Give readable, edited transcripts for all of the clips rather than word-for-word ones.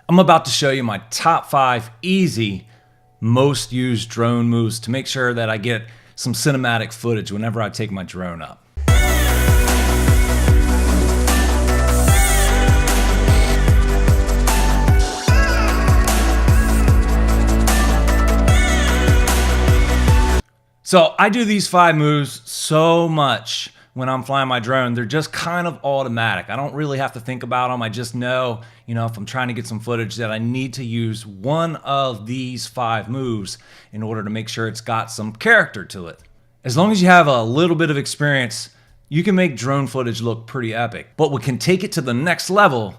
I'm about to show you my top 5 easy, most used drone moves to make sure that I get some cinematic footage whenever I take my drone up. So I do these 5 moves so much when I'm flying my drone. They're just kind of automatic. I don't really have to think about them. I just know, if I'm trying to get some footage, that I need to use one of these 5 moves in order to make sure it's got some character to it. As long as you have a little bit of experience, you can make drone footage look pretty epic. But what can take it to the next level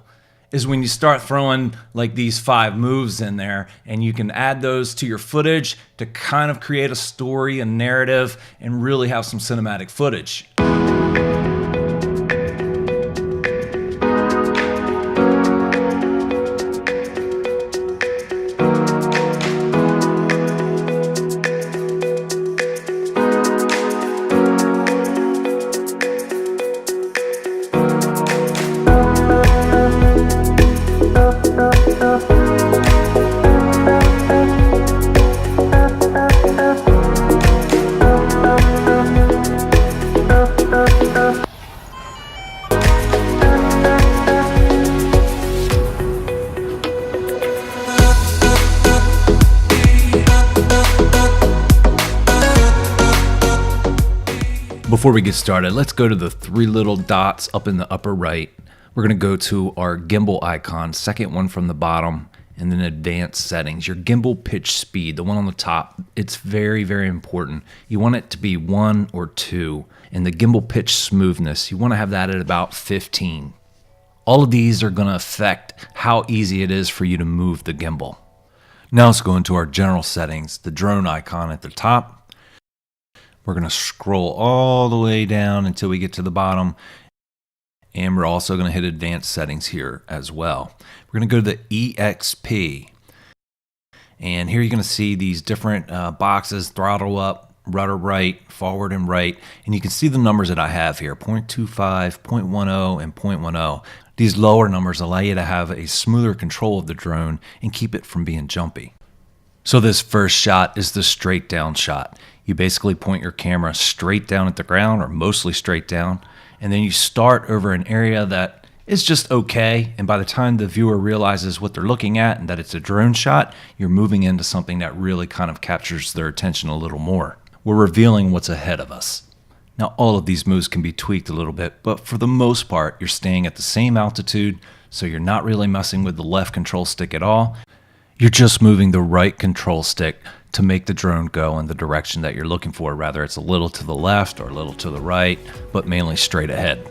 is when you start throwing like these 5 moves in there, and you can add those to your footage to kind of create a story, a narrative, and really have some cinematic footage. Before we get started, let's go to the 3 little dots up in the upper right. We're going to go to our gimbal icon, second one from the bottom, and then advanced settings. Your gimbal pitch speed, the one on the top, it's very, very important. You want it to be 1 or 2. And the gimbal pitch smoothness, you want to have that at about 15. All of these are going to affect how easy it is for you to move the gimbal. Now let's go into our general settings, the drone icon at the top. We're going to scroll all the way down until we get to the bottom. And we're also going to hit advanced settings here as well. We're going to go to the EXP. And here you're going to see these different boxes, throttle up, rudder right, forward and right. And you can see the numbers that I have here, 0.25, 0.10, and 0.10. These lower numbers allow you to have a smoother control of the drone and keep it from being jumpy. So this first shot is the straight down shot. You basically point your camera straight down at the ground, or mostly straight down, and then you start over an area that is just okay, and by the time the viewer realizes what they're looking at and that it's a drone shot, you're moving into something that really kind of captures their attention a little more. We're revealing what's ahead of us. Now all of these moves can be tweaked a little bit, but for the most part you're staying at the same altitude, so you're not really messing with the left control stick at all. You're just moving the right control stick to make the drone go in the direction that you're looking for, whether it's a little to the left or a little to the right, but mainly straight ahead.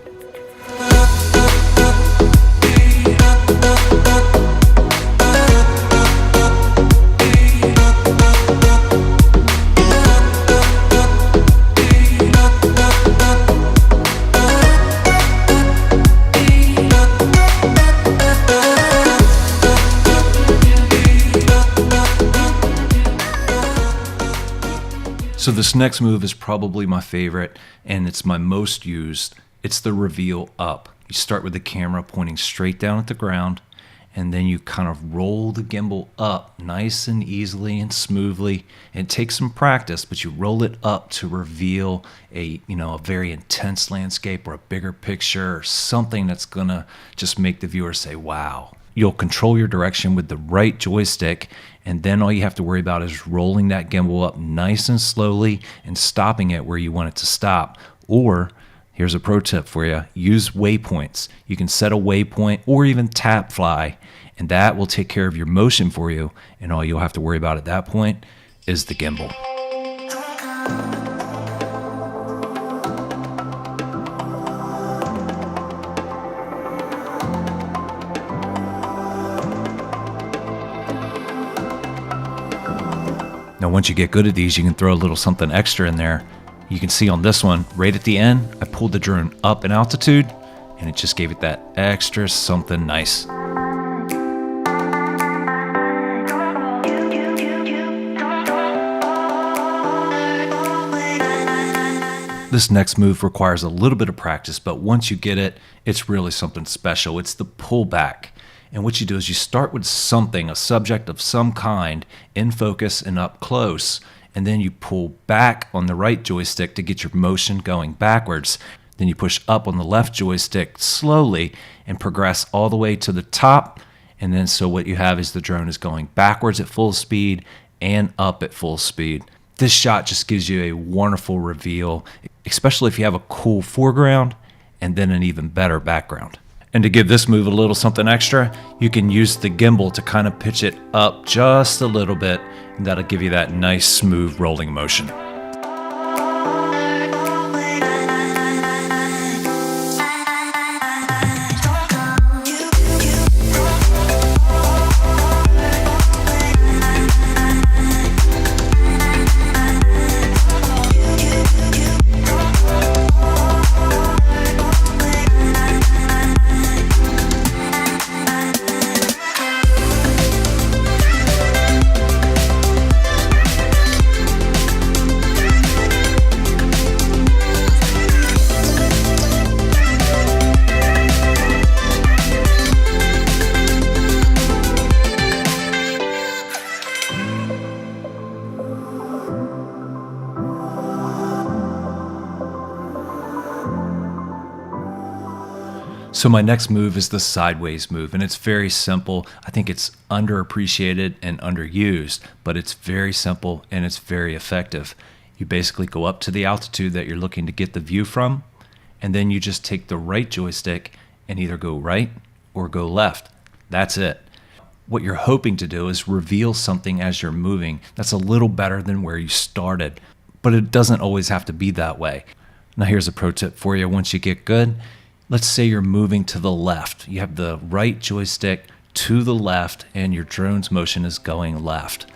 So this next move is probably my favorite, and it's my most used. It's the reveal up. You start with the camera pointing straight down at the ground, and then you kind of roll the gimbal up nice and easily and smoothly. And it takes some practice, but you roll it up to reveal a very intense landscape or a bigger picture or something that's gonna just make the viewer say, wow. You'll control your direction with the right joystick, and then all you have to worry about is rolling that gimbal up nice and slowly and stopping it where you want it to stop. Or, here's a pro tip for you, use waypoints. You can set a waypoint or even tap fly, and that will take care of your motion for you, and all you'll have to worry about at that point is the gimbal. Now once you get good at these, you can throw a little something extra in there. You can see on this one, right at the end, I pulled the drone up in altitude, and it just gave it that extra something nice. This next move requires a little bit of practice, but once you get it, it's really something special. It's the pullback. And what you do is you start with something, a subject of some kind, in focus and up close, and then you pull back on the right joystick to get your motion going backwards. Then you push up on the left joystick slowly and progress all the way to the top. And then so what you have is the drone is going backwards at full speed and up at full speed. This shot just gives you a wonderful reveal, especially if you have a cool foreground and then an even better background. And to give this move a little something extra, you can use the gimbal to kind of pitch it up just a little bit, and that'll give you that nice smooth rolling motion. So my next move is the sideways move, and it's very simple. I think it's underappreciated and underused, but it's very simple and it's very effective. You basically go up to the altitude that you're looking to get the view from, and then you just take the right joystick and either go right or go left. That's it. What you're hoping to do is reveal something as you're moving that's a little better than where you started, but it doesn't always have to be that way. Now here's a pro tip for you once you get good. Let's say you're moving to the left. You have the right joystick to the left and your drone's motion is going left.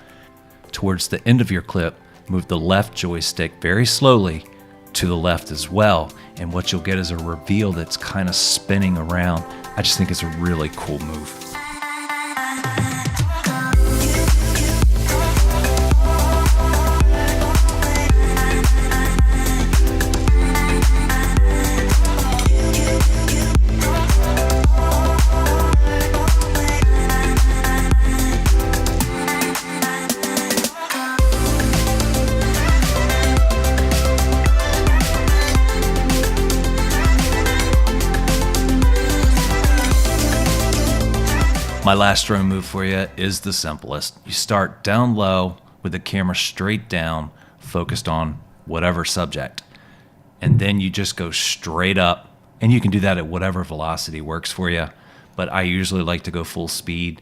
Towards the end of your clip, move the left joystick very slowly to the left as well. And what you'll get is a reveal that's kind of spinning around. I just think it's a really cool move. My last drone move for you is the simplest. You start down low with the camera straight down, focused on whatever subject. And then you just go straight up, and you can do that at whatever velocity works for you. But I usually like to go full speed,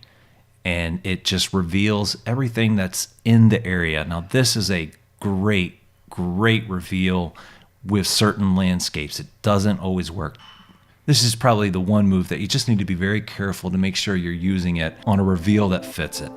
and it just reveals everything that's in the area. Now this is a great reveal with certain landscapes. It doesn't always work. This is probably the one move that you just need to be very careful to make sure you're using it on a reveal that fits it.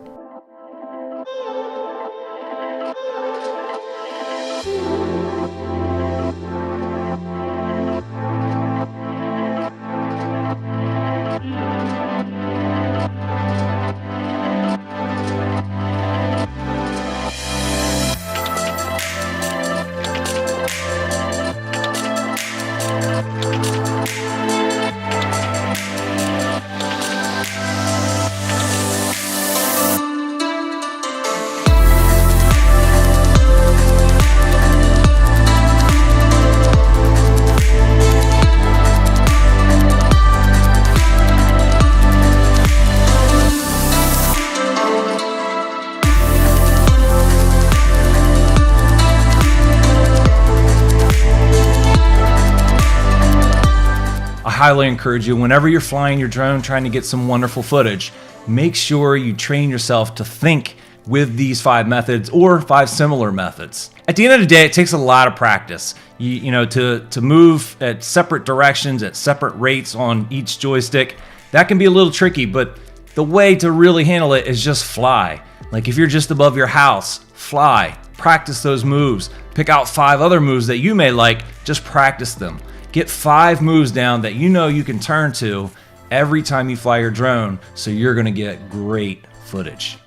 I highly encourage you, whenever you're flying your drone trying to get some wonderful footage, make sure you train yourself to think with these 5 methods or 5 similar methods. At the end of the day, it takes a lot of practice. You know, to move at separate directions, at separate rates on each joystick, that can be a little tricky, but the way to really handle it is just fly. Like if you're just above your house, fly, practice those moves, pick out 5 other moves that you may like, just practice them. Get 5 moves down that you know you can turn to every time you fly your drone, so you're gonna get great footage.